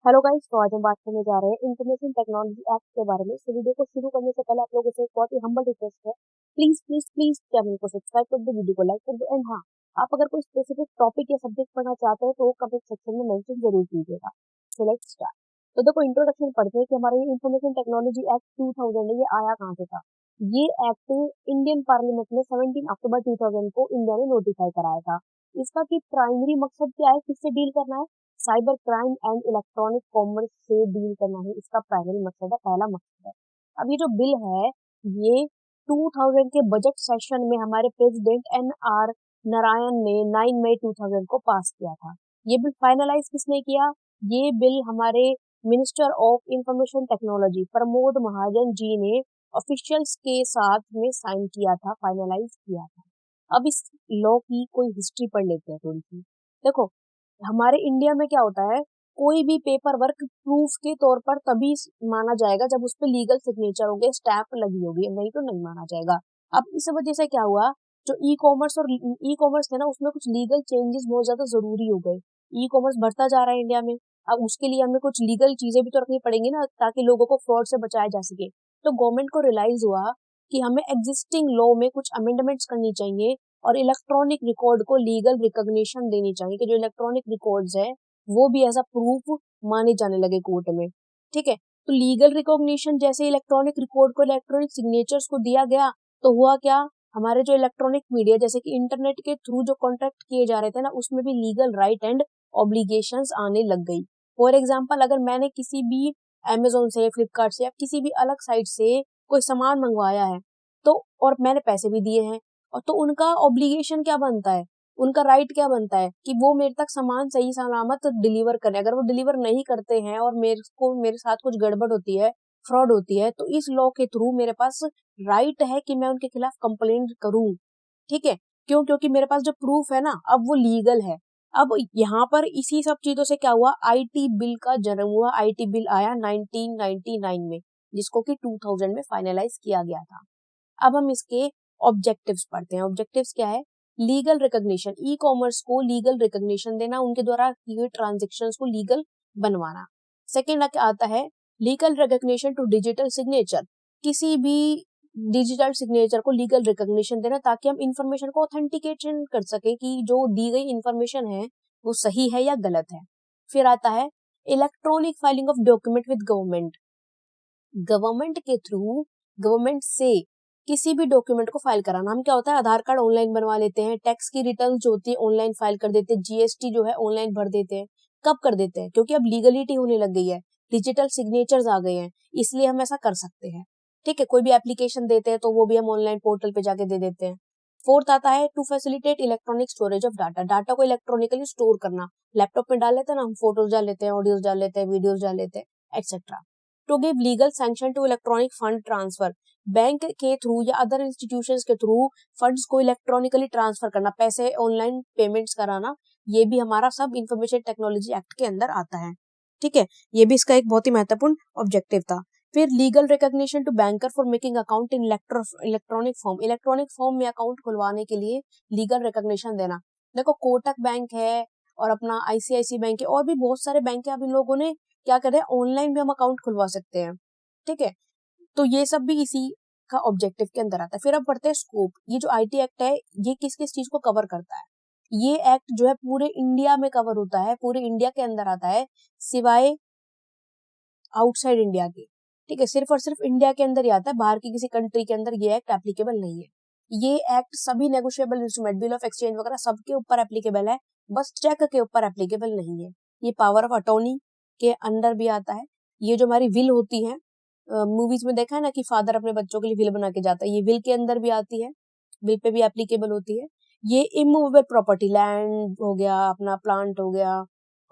Hello guys, तो आज हम बात करने जा रहे हैं इंफॉर्मेशन टेक्नोलॉजी एक्ट के बारे में। इस वीडियो को शुरू करने से पहले आप लोगों से एक बहुत ही हम्बल रिक्वेस्ट है, प्लीज प्लीज प्लीज चैनल को सब्सक्राइब कर दो, वीडियो को लाइक कर दो एंड हाँ, आप अगर कोई स्पेसिफिक टॉपिक या सब्जेक्ट पढ़ना चाहते हैं तो वो कमेंट सेक्शन में मेंशन जरूर कीजिएगा। So let's start. तो देखो, इंट्रोडक्शन पढ़ते हैं कि हमारा ये इंफॉर्मेशन टेक्नोलॉजी एक्ट 2000 है, ये आया कहाँ से था। ये एक्ट इंडियन पार्लियामेंट ने 17 अक्टूबर 2000 को इंडिया ने नोटिफाई कराया था। इसका की प्राइमरी मकसद क्या है, किससे डील करना है? Cyber crime and electronic commerce से डील करना ही इसका प्राइमरी मकसद है, पहला मकसद है। अब ये जो बिल है, ये 2000 के बजट सेशन में हमारे प्रेसिडेंट NR नारायण ने 9 मई 2000 को पास किया था। ये बिल फाइनलाइज किसने किया? ये बिल हमारे minister of information technology Pramod Mahajan ji ने ऑफिशियल्स के साथ में साइन किया था, फाइनलाइज किया था। अब इस लॉ की कोई हिस्ट्री पढ़ लेते हैं थोड़ी सी। देखो, हमारे इंडिया में क्या होता है, कोई भी पेपर वर्क प्रूफ के तौर पर तभी माना जाएगा जब उस पे लीगल सिग्नेचर होंगे, स्टैंप लगी होगी, नहीं तो नहीं माना जाएगा। अब इस वजह से क्या हुआ, जो ई कॉमर्स और ई कॉमर्स थे ना, उसमें कुछ लीगल चेंजेस बहुत ज्यादा जरूरी हो गए। ई कॉमर्स बढ़ता जा रहा है इंडिया में, अब उसके लिए हमें कुछ लीगल चीजें भी तो रखनी पड़ेंगी ना, ताकि लोगों को फ्रॉड से बचाया जा सके। तो गवर्नमेंट को रियलाइज हुआ कि हमें एग्जिस्टिंग लॉ में कुछ अमेंडमेंट्स करनी चाहिए और इलेक्ट्रॉनिक रिकॉर्ड को लीगल रिकॉग्निशन देनी चाहिए कि जो इलेक्ट्रॉनिक रिकॉर्ड्स है वो भी एज अ प्रूफ माने जाने लगे कोर्ट में। ठीक है, तो लीगल रिकॉग्निशन जैसे इलेक्ट्रॉनिक रिकॉर्ड को इलेक्ट्रॉनिक सिग्नेचर्स को दिया गया, तो हुआ क्या, हमारे जो इलेक्ट्रॉनिक मीडिया जैसे कि इंटरनेट के थ्रू जो कॉन्ट्रैक्ट किए जा रहे थे ना, उसमें भी लीगल राइट एंड ऑब्लिगेशंस आने लग गई। फॉर एग्जाम्पल, अगर मैंने किसी भी अमेजोन से, फ्लिपकार्ट से या किसी भी अलग साइट से कोई सामान मंगवाया है, तो और मैंने पैसे भी दिए हैं, और तो उनका ऑब्लिगेशन क्या बनता है, उनका राइट क्या बनता है कि वो मेरे तक सामान सही सलामत डिलीवर करें। अगर वो डिलीवर नहीं करते हैं और मेरे साथ कुछ गड़बड़ होती है, फ्रॉड होती है, तो इस लॉ के थ्रू मेरे पास राइट है कि मैं उनके खिलाफ कंप्लेंट करूं। ठीक है, क्यों? क्योंकि मेरे पास जो प्रूफ है ना, अब वो लीगल है। अब यहाँ पर इसी सब चीजों से क्या हुआ, आईटी बिल का जन्म हुआ। आईटी बिल आया 1999 में, जिसको कि 2000 में फाइनलाइज किया गया था। अब हम इसके ऑब्जेक्टिव्स पढ़ते हैं। ऑब्जेक्टिव्स क्या है? लीगल रिकॉग्निशन, ई कॉमर्स को लीगल रिकॉग्निशन देना, उनके द्वारा की हुई ट्रांजेक्शन्स को लीगल बनवाना। सेकेंड आता है legal recognition to digital signature, किसी भी डिजिटल सिग्नेचर को लीगल रिकॉग्निशन देना ताकि हम इंफॉर्मेशन को ऑथेंटिकेशन कर सके कि जो दी गई इंफॉर्मेशन है वो सही है या गलत है। फिर आता है electronic filing of document with government, government के थ्रू, गवर्नमेंट से किसी भी डॉक्यूमेंट को फाइल कराना। हम क्या होता है, आधार कार्ड ऑनलाइन बनवा लेते हैं, टैक्स की रिटर्न जो होती है ऑनलाइन फाइल कर देते हैं, जीएसटी जो है ऑनलाइन भर देते हैं। कब कर देते हैं? क्योंकि अब लीगलिटी होने लग गई है, डिजिटल सिग्नेचर्स आ गए हैं, इसलिए हम ऐसा कर सकते हैं। ठीक है, कोई भी एप्लीकेशन देते हैं तो वो भी हम ऑनलाइन पोर्टल पे जाके दे देते हैं। फोर्थ आता है to facilitate electronic storage of data, data को इलेक्ट्रॉनिकली स्टोर करना। लैपटॉप में डाल लेते हैं ना, हम फोटोज डाल लेते हैं, ऑडियोज डाल लेते हैं, वीडियोज डाल लेते हैं, etcetera. To give legal sanction to electronic fund transfer, bank के थ्रू या अदर इंस्टीट्यूशंस के थ्रू फंड्स को इलेक्ट्रॉनिकली ट्रांसफर करना, पैसे ऑनलाइन पेमेंट्स कराना, ये भी हमारा सब इंफॉर्मेशन टेक्नोलॉजी एक्ट के अंदर आता है। ठीक है, ये भी इसका एक बहुत ही महत्वपूर्ण ऑब्जेक्टिव था। फिर legal recognition to banker for making account in electronic form, electronic form में अकाउंट खुलवाने के लिए लीगल रिकॉग्निशन देना। देखो, कोटक बैंक है और अपना आईसीआईसी बैंक है, और भी बहुत सारे बैंक है। अब इन लोगों ने क्या करे, ऑनलाइन भी हम अकाउंट खुलवा सकते हैं। ठीक है, तो ये सब भी इसी का ऑब्जेक्टिव के अंदर आता है। फिर अब बढ़ते हैं स्कोप। ये जो आईटी एक्ट है, ये किस किस चीज को कवर करता है? ये एक्ट जो है पूरे इंडिया में कवर होता है, पूरे इंडिया के अंदर आता है, सिवाय आउटसाइड इंडिया के। ठीक है, सिर्फ और सिर्फ इंडिया के अंदर ही आता है, बाहर की किसी कंट्री के अंदर ये एक्ट एप्लीकेबल नहीं है। ये एक्ट सभी negotiable instrument, bill of exchange वगैरह सबके ऊपर एप्लीकेबल है, बस चेक के ऊपर एप्लीकेबल नहीं है। ये पावर ऑफ अटॉर्नी के अंदर भी आता है। ये जो हमारी विल होती है, मूवीज में देखा है ना कि फादर अपने बच्चों के लिए विल बना के जाता है, ये विल के अंदर भी आती है, विल पे भी एप्लीकेबल होती है। ये इमूवेबल प्रॉपर्टी, लैंड हो गया, अपना प्लांट हो गया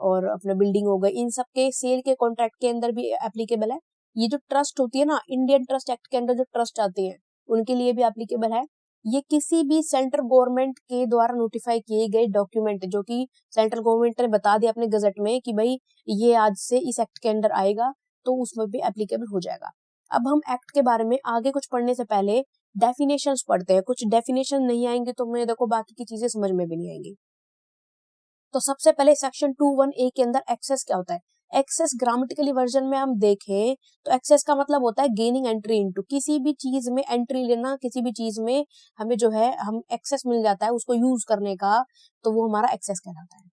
और अपना बिल्डिंग हो गई, इन सब के सेल के कॉन्ट्रैक्ट के अंदर भी एप्लीकेबल है। ये जो ट्रस्ट होती है ना, इंडियन ट्रस्ट एक्ट के अंदर जो ट्रस्ट आती है, उनके लिए भी एप्लीकेबल है। ये किसी भी सेंट्रल गवर्नमेंट के द्वारा नोटिफाई किए गए डॉक्यूमेंट, जो कि सेंट्रल गवर्नमेंट ने बता दिया अपने गजट में कि भाई ये आज से इस एक्ट के अंदर आएगा, तो उसमें भी एप्लीकेबल हो जाएगा। अब हम एक्ट के बारे में आगे कुछ पढ़ने से पहले डेफिनेशंस पढ़ते हैं। कुछ डेफिनेशन नहीं आएंगे तो मैं देखो बाकी की चीजें समझ में भी नहीं आएंगी। तो सबसे पहले सेक्शन 21A के अंदर एक्सेस क्या होता है? एक्सेस ग्रामेटिकली वर्जन में हम देखें तो एक्सेस का मतलब होता है गेनिंग एंट्री इनटू, किसी भी चीज में एंट्री लेना, किसी भी चीज में हमें जो है हम एक्सेस मिल जाता है उसको यूज करने का, तो वो हमारा एक्सेस कहलाता है।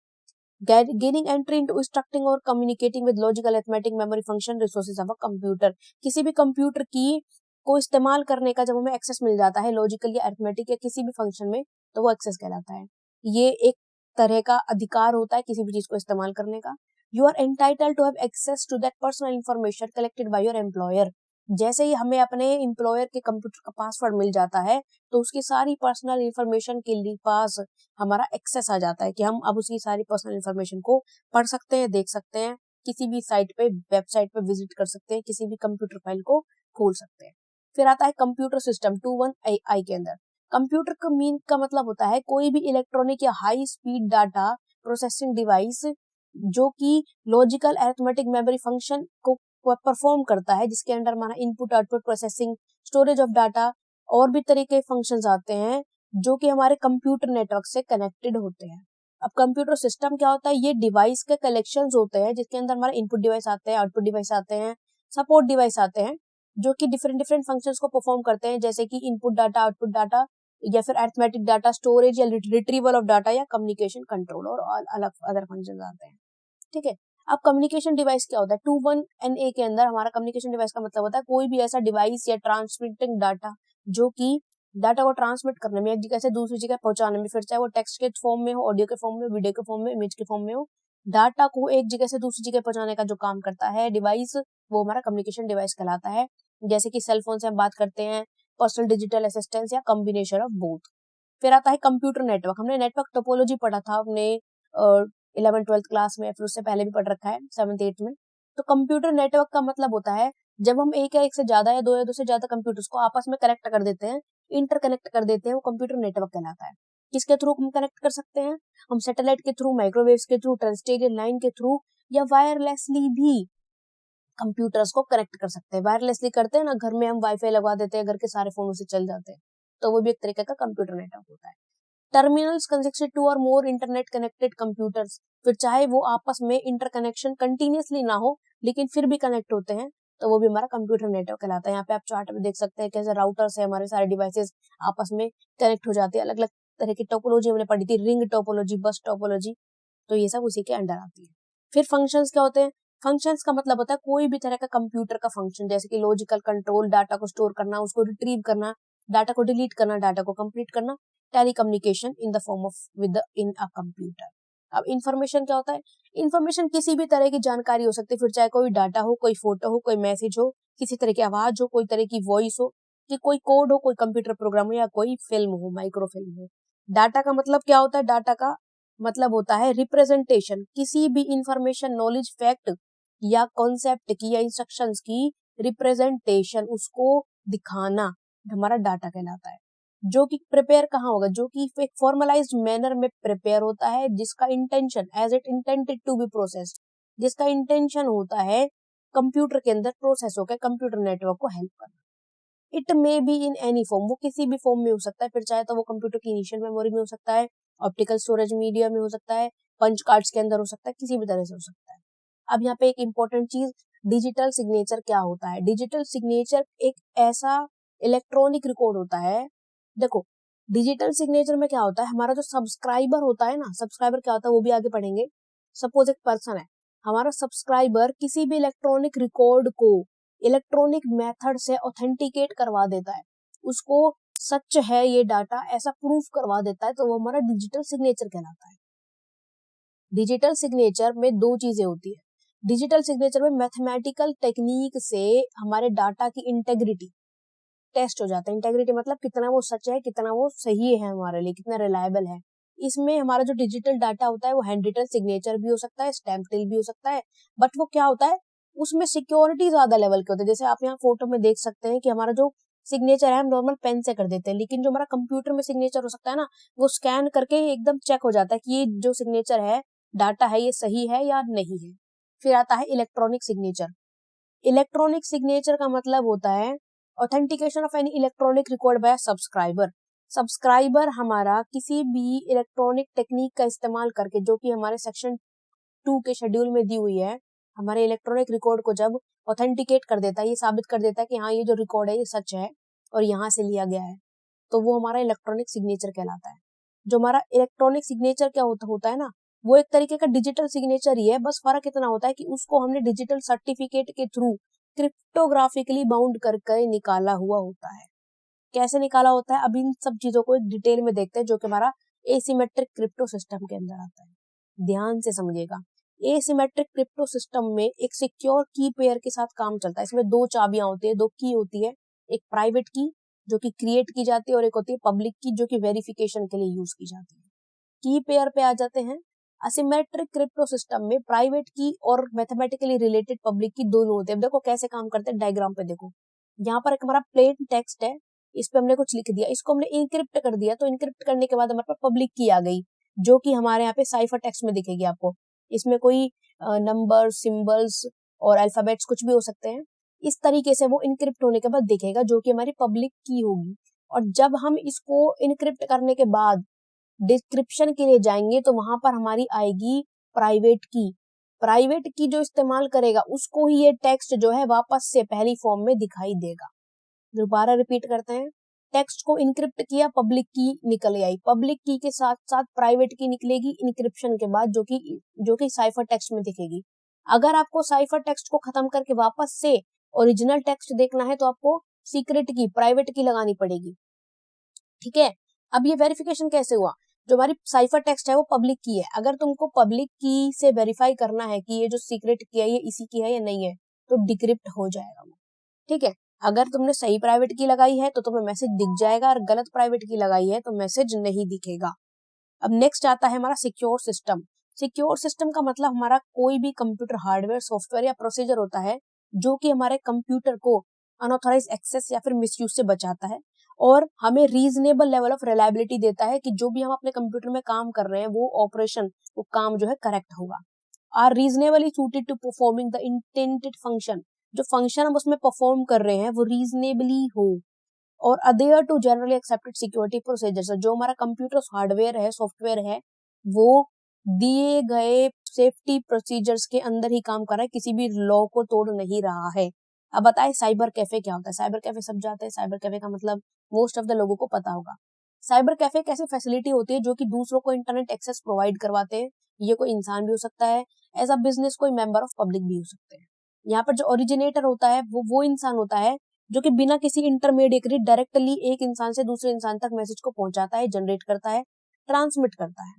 गेनिंग एंट्री इनटू इंस्ट्रक्टिंग और communicating with logical arithmetic memory function resources of a computer, किसी भी कंप्यूटर की को इस्तेमाल करने का जब हमें एक्सेस मिल जाता है लॉजिकल या अरिथमेटिक या किसी भी फंक्शन में, तो वो एक्सेस कहलाता है। ये एक तरह का अधिकार होता है किसी भी चीज को इस्तेमाल करने का। You are entitle to have access to that personal information collected by your employer, जैसे ही हमें अपने एम्प्लॉयर के कंप्यूटर का पासवर्ड मिल जाता है तो उसकी सारी पर्सनल इंफॉर्मेशन के लिए पास हमारा एक्सेस आ जाता है कि हम अब उसकी सारी पर्सनल इंफॉर्मेशन को पढ़ सकते हैं, देख सकते हैं, किसी भी साइट पे वेबसाइट पे विजिट कर सकते हैं, किसी भी कंप्यूटर फाइल को खोल सकते हैं। फिर आता है कंप्यूटर सिस्टम 21AI के अंदर। कंप्यूटर का मीन का मतलब होता है कोई भी इलेक्ट्रॉनिक या high speed data processing device जो कि लॉजिकल अरिथमेटिक मेमोरी फंक्शन को परफॉर्म करता है, जिसके अंडर हमारा input output processing storage of data और भी तरह के फंक्शंस आते हैं जो कि हमारे कंप्यूटर नेटवर्क से कनेक्टेड होते हैं। अब कंप्यूटर सिस्टम क्या होता है, ये डिवाइस के कलेक्शंस होते हैं जिसके अंदर हमारे इनपुट डिवाइस आते हैं, आउटपुट डिवाइस आते हैं, सपोर्ट डिवाइस आते हैं जो कि डिफरेंट डिफरेंट फंक्शंस को परफॉर्म करते हैं, जैसे कि इनपुट डाटा, आउटपुट डाटा या फिर अरिथमेटिक डाटा स्टोरेज या रिट्रीवल ऑफ डाटा या कम्युनिकेशन कंट्रोल और अलग अदर फंक्शंस आते हैं। ठीक है। अब कम्युनिकेशन डिवाइस क्या होता है, 21NA के अंदर हमारा कम्युनिकेशन डिवाइस का मतलब होता है कोई भी ऐसा डिवाइस या ट्रांसमिटिंग डाटा जो कि डाटा को ट्रांसमिट करने में, एक जगह से दूसरी जगह पहुंचाने में, फिर चाहे वो टेक्स्ट के फॉर्म में हो, ऑडियो के फॉर्म में, वीडियो के फॉर्म में, इमेज के फॉर्म में हो, डाटा को एक जगह से दूसरी जगह पहुंचाने का जो काम करता है डिवाइस, वो हमारा कम्युनिकेशन डिवाइस कहलाता है। जैसे कि सेल फोन से हम बात करते हैं, पर्सनल डिजिटल असिस्टेंस या कॉम्बिनेशन ऑफ बोथ। फिर आता है कंप्यूटर नेटवर्क। हमने नेटवर्क टोपोलॉजी पढ़ा था अपने 11th-12th क्लास में, फिर उससे पहले भी पढ़ रखा है 7th-8th में। तो कंप्यूटर नेटवर्क का मतलब होता है जब हम एक या एक से ज्यादा या दो से ज्यादा कंप्यूटर्स को आपस में कनेक्ट कर देते हैं, इंटरकनेक्ट कर देते हैं, वो कंप्यूटर नेटवर्क कहलाता है। किसके थ्रू हम कनेक्ट कर सकते हैं, हम सैटेलाइट के थ्रू, माइक्रोवेव्स के थ्रू, टेरेस्ट्रियल लाइन के थ्रू या वायरलेसली भी कंप्यूटर्स को कनेक्ट कर सकते हैं। वायरलेसली करते हैं ना, घर में हम वाईफाई लगवा देते हैं, घर के सारे फोनों से चल जाते हैं, तो वो भी एक तरीके का कंप्यूटर नेटवर्क होता है। टर्मिनल्स कंसिस्ट टू और मोर इंटरनेट कनेक्टेड कंप्यूटर्स, फिर चाहे वो आपस में इंटरकनेक्शन कंटिन्यूसली ना हो लेकिन फिर भी कनेक्ट होते हैं, तो वो भी हमारा कंप्यूटर नेटवर्क कहलाता है। यहाँ पे आप चार्ट में देख सकते हैं कैसे राउटर से हमारे सारे डिवाइसेस आपस में कनेक्ट हो जाते हैं। अलग अलग तरह की टोपोलॉजी हमने पढ़ी थी, रिंग टोपोलॉजी, बस टोपोलॉजी, तो ये सब उसी के अंडर आती है। फिर फंक्शंस क्या होते हैं, फंक्शंस का मतलब होता है कोई भी तरह का कंप्यूटर का फंक्शन, जैसे कि लॉजिकल कंट्रोल, डाटा को स्टोर करना, उसको रिट्रीव करना, डाटा को डिलीट करना, डाटा को कंप्लीट करना, telecommunication in the form of with in a computer. अब इंफॉर्मेशन क्या होता है, इंफॉर्मेशन किसी भी तरह की जानकारी हो सकती है, फिर चाहे कोई डाटा हो, कोई फोटो हो, कोई मैसेज हो, किसी तरह की आवाज हो, कोई तरह की वॉइस हो, कि कोई कोड हो, कोई कंप्यूटर प्रोग्राम हो या कोई फिल्म हो, माइक्रो फिल्म हो। डाटा का मतलब क्या होता है, डाटा का मतलब होता है रिप्रेजेंटेशन, किसी भी इंफॉर्मेशन, नॉलेज, फैक्ट या कॉन्सेप्ट की या इंस्ट्रक्शंस की रिप्रेजेंटेशन, उसको दिखाना हमारा डाटा कहलाता है। जो कि प्रिपेयर कहाँ होगा, जो कि एक फॉर्मलाइज्ड मैनर में प्रिपेयर होता है, जिसका intention as it intended to be processed, जिसका इंटेंशन होता है कंप्यूटर के अंदर प्रोसेस होकर कंप्यूटर नेटवर्क को हेल्प करना। It may be in any form, वो किसी भी फॉर्म में हो सकता है, फिर चाहे तो वो कंप्यूटर की इनिशियल मेमोरी में हो सकता है, ऑप्टिकल स्टोरेज मीडिया में हो सकता है, पंच कार्ड्स के अंदर हो सकता है, किसी भी तरह से हो सकता है। अब यहाँ पे एक इंपॉर्टेंट चीज, डिजिटल सिग्नेचर क्या होता है। डिजिटल सिग्नेचर एक ऐसा इलेक्ट्रॉनिक रिकॉर्ड होता है, देखो डिजिटल सिग्नेचर में क्या होता है, हमारा जो सब्सक्राइबर होता है ना, सब्सक्राइबर क्या होता है वो भी आगे पढ़ेंगे। सपोज एक पर्सन है, हमारा सब्सक्राइबर किसी भी इलेक्ट्रॉनिक रिकॉर्ड को इलेक्ट्रॉनिक मेथड से ऑथेंटिकेट करवा देता है, उसको सच है ये डाटा ऐसा प्रूफ करवा देता है, तो वो हमारा डिजिटल सिग्नेचर कहलाता है। डिजिटल सिग्नेचर में दो चीजें होती है, डिजिटल सिग्नेचर में मैथमेटिकल टेक्निक से हमारे डाटा की इंटेग्रिटी टेस्ट हो जाता है। इंटेग्रिटी मतलब कितना वो सच है, कितना वो सही है हमारे लिए, कितना रिलायबल है। इसमें हमारा जो डिजिटल डाटा होता है वो हैंड रिटन सिग्नेचर भी हो सकता है, स्टैम्प भी हो सकता है, बट वो क्या होता है, उसमें सिक्योरिटी ज्यादा लेवल के होते हैं। जैसे आप यहाँ फोटो में देख सकते हैं कि हमारा जो सिग्नेचर है हम नॉर्मल पेन से कर देते हैं, लेकिन जो हमारा कंप्यूटर में सिग्नेचर हो सकता है ना, वो स्कैन करके एकदम चेक हो जाता है कि ये जो सिग्नेचर है, डाटा है, ये सही है या नहीं है। फिर आता है इलेक्ट्रॉनिक सिग्नेचर। इलेक्ट्रॉनिक सिग्नेचर का मतलब होता है authentication of any electronic record by subscriber. Subscriber हमारा किसी भी इलेक्ट्रॉनिक टेक्निक का इस्तेमाल करके, जो कि हमारे सेक्शन 2 के शेड्यूल में दी हुई है, हमारे इलेक्ट्रॉनिक रिकॉर्ड को जब ऑथेंटिकेट कर देता है, ये साबित कर देता है कि हाँ ये जो रिकॉर्ड है ये सच है और यहाँ से लिया गया है, तो वो हमारा इलेक्ट्रॉनिक सिग्नेचर कहलाता है। जो हमारा इलेक्ट्रॉनिक सिग्नेचर क्या होता है ना, वो एक तरीके का डिजिटल सिग्नेचर ही है, बस फर्क इतना होता है कि उसको हमने डिजिटल सर्टिफिकेट के थ्रू क्रिप्टोग्राफिकली बाउंड करके निकाला हुआ होता है। कैसे निकाला होता है, अब इन सब चीजों को एक डिटेल में देखते हैं, जो कि हमारा एसिमेट्रिक क्रिप्टो सिस्टम के अंदर आता है। ध्यान से समझिएगा, एसिमेट्रिक क्रिप्टो सिस्टम में एक सिक्योर की पेयर के साथ काम चलता है। इसमें दो चाबियां होती है, दो की होती है, एक प्राइवेट की जो कि क्रिएट की जाती है और एक होती है पब्लिक की जो कि वेरिफिकेशन के लिए यूज की जाती है। की पेयर पे आ जाते हैं। असिमेट्रिक क्रिप्टो सिस्टम में प्राइवेट की और मैथमेटिकली रिलेटेड पब्लिक की दोनों होते हैं। देखो कैसे काम करते हैं, डायग्राम पे देखो, यहाँ पर एक हमारा प्लेन टेक्स्ट है, इस पे हमने कुछ लिख दिया, इसको हमने इनक्रिप्ट कर दिया, तो इनक्रिप्ट करने के बाद हमारे पास पब्लिक की आ गई, जो कि हमारे यहाँ पे साइफर टेक्स्ट में दिखेगी आपको। इसमें कोई नंबर, सिंबल्स और अल्फाबेट्स कुछ भी हो सकते हैं। इस तरीके से वो इनक्रिप्ट होने के बाद दिखेगा, जो कि हमारी पब्लिक की होगी। और जब हम इसको इनक्रिप्ट करने के बाद डिस्क्रिप्शन के लिए जाएंगे तो वहां पर हमारी आएगी प्राइवेट की। प्राइवेट की जो इस्तेमाल करेगा उसको ही ये टेक्स्ट जो है वापस से पहली फॉर्म में दिखाई देगा। दोबारा रिपीट करते हैं, टेक्स्ट को इनक्रिप्ट किया, पब्लिक की निकल आई, पब्लिक की के साथ साथ प्राइवेट की निकलेगी इनक्रिप्शन के बाद, जो कि साइफर टेक्स्ट में दिखेगी। अगर आपको साइफर टेक्स्ट को खत्म करके वापस से ओरिजिनल टेक्स्ट देखना है तो आपको सीक्रेट की, प्राइवेट की लगानी पड़ेगी। ठीक है, अब ये वेरिफिकेशन कैसे हुआ, जो हमारी साइफर टेक्स्ट है वो पब्लिक की है, अगर तुमको पब्लिक की से वेरीफाई करना है कि ये जो सीक्रेट की है ये इसी की है या नहीं है, तो डिक्रिप्ट हो जाएगा वो। ठीक है, अगर तुमने सही प्राइवेट की लगाई है तो तुम्हें मैसेज दिख जाएगा, और गलत प्राइवेट की लगाई है तो मैसेज नहीं दिखेगा। अब नेक्स्ट आता है हमारा सिक्योर सिस्टम। सिक्योर सिस्टम का मतलब हमारा कोई भी कंप्यूटर हार्डवेयर, सॉफ्टवेयर या प्रोसीजर होता है जो कि हमारे कंप्यूटर को अनऑथराइज एक्सेस या फिर मिसयूज से बचाता है और हमें रीजनेबल लेवल ऑफ रिलायबिलिटी देता है कि जो भी हम अपने कंप्यूटर में काम कर रहे हैं वो ऑपरेशन, वो काम जो है करेक्ट होगा। Are reasonably suited to performing the intended function, जो फंक्शन हम उसमें परफॉर्म कर रहे हैं वो रीजनेबली हो, और adhere to generally accepted security procedures. जो हमारा कंप्यूटर हार्डवेयर है, सॉफ्टवेयर है, वो दिए गए सेफ्टी प्रोसीजर्स के अंदर ही काम कर रहा है, किसी भी लॉ को तोड़ नहीं रहा है। अब बताए साइबर कैफे क्या होता है। साइबर कैफे सब जाते हैं, साइबर कैफे का मतलब मोस्ट ऑफ द लोगों को पता होगा। साइबर कैफे एक ऐसी फैसिलिटी होती है जो कि दूसरों को इंटरनेट एक्सेस प्रोवाइड करवाते हैं। ये कोई इंसान भी हो सकता है, एज अ बिजनेस कोई मेंबर ऑफ पब्लिक भी हो सकते हैं। यहाँ पर जो ओरिजिनेटर होता है वो इंसान होता है जो कि बिना किसी इंटरमीडिएट डायरेक्टली एक इंसान से दूसरे इंसान तक मैसेज को पहुंचाता है, जनरेट करता है, ट्रांसमिट करता है।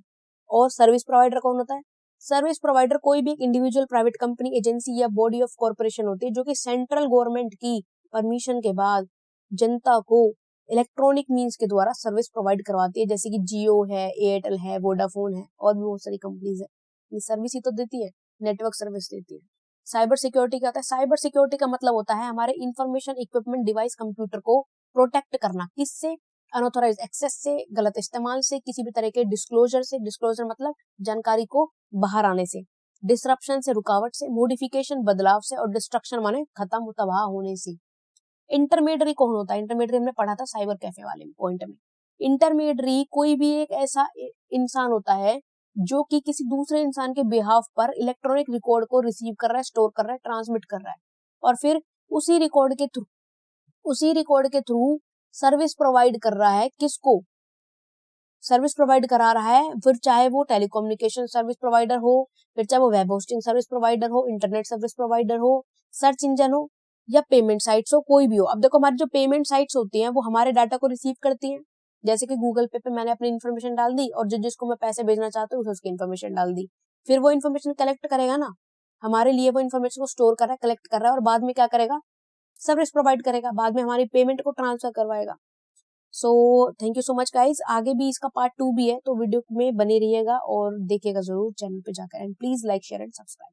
और सर्विस प्रोवाइडर कौन होता है? सर्विस प्रोवाइडर कोई भी इंडिविजुअल, प्राइवेट कंपनी, एजेंसी या बॉडी ऑफ कॉर्पोरेशन होती है जो कि सेंट्रल गवर्नमेंट की परमिशन के बाद जनता को इलेक्ट्रॉनिक मीन्स के द्वारा सर्विस प्रोवाइड करवाती है, जैसे कि जियो है, एयरटेल है, वोडाफोन है और भी बहुत सारी कंपनीज है। ये सर्विस ही तो देती है, नेटवर्क सर्विस देती है। साइबर सिक्योरिटी क्या होता है? साइबर सिक्योरिटी का मतलब होता है हमारे इंफॉर्मेशन, इक्विपमेंट, डिवाइस, कंप्यूटर को प्रोटेक्ट करना। किससे? अनऑथराइज एक्सेस से, गलत इस्तेमाल से, किसी भी तरह के डिस्क्लोजर से। डिस्क्लोजर मतलब जानकारी को बाहर आने से, डिसरप्शन से, रुकावट से, मॉडिफिकेशन बदलाव से, और डिस्ट्रक्शन माने खत्म, तबाह होने से। इंटरमीडियरी कौन होता है? इंटरमीडियरी हमने पढ़ा था साइबर कैफे वाले पॉइंट में। इंटरमीडियरी कोई भी एक ऐसा इंसान होता है जो कि किसी दूसरे इंसान के बिहाफ पर इलेक्ट्रॉनिक रिकॉर्ड को रिसीव कर रहा है, स्टोर कर रहा है, ट्रांसमिट कर रहा है, और फिर उसी रिकॉर्ड के थ्रू सर्विस प्रोवाइड कर रहा है। किसको सर्विस प्रोवाइड करा रहा है? फिर चाहे वो टेलीकम्युनिकेशन सर्विस प्रोवाइडर हो, फिर चाहे वो वेब होस्टिंग सर्विस प्रोवाइडर हो, इंटरनेट सर्विस प्रोवाइडर हो, सर्च इंजन हो, या पेमेंट साइट्स हो, कोई भी हो। अब देखो हमारी जो पेमेंट साइट्स होती हैं वो हमारे डाटा को रिसीव करती हैं, जैसे कि गूगल पे मैंने अपनी इन्फॉर्मेशन डाल दी और जिसको मैं पैसे भेजना चाहता हूँ उसकी इन्फॉर्मेशन डाल दी, फिर वो इन्फॉर्मेशन कलेक्ट करेगा ना हमारे लिए, वो इन्फॉर्मेशन को स्टोर कर रहा है, कलेक्ट कर रहा है, और बाद में क्या करेगा? सर्विस प्रोवाइड करेगा, बाद में हमारी पेमेंट को ट्रांसफर करवाएगा। So thank you so much guys. आगे भी इसका पार्ट 2 भी है, तो वीडियो में बने रहिएगा और देखिएगा जरूर चैनल पे जाकर, and please like, share and subscribe.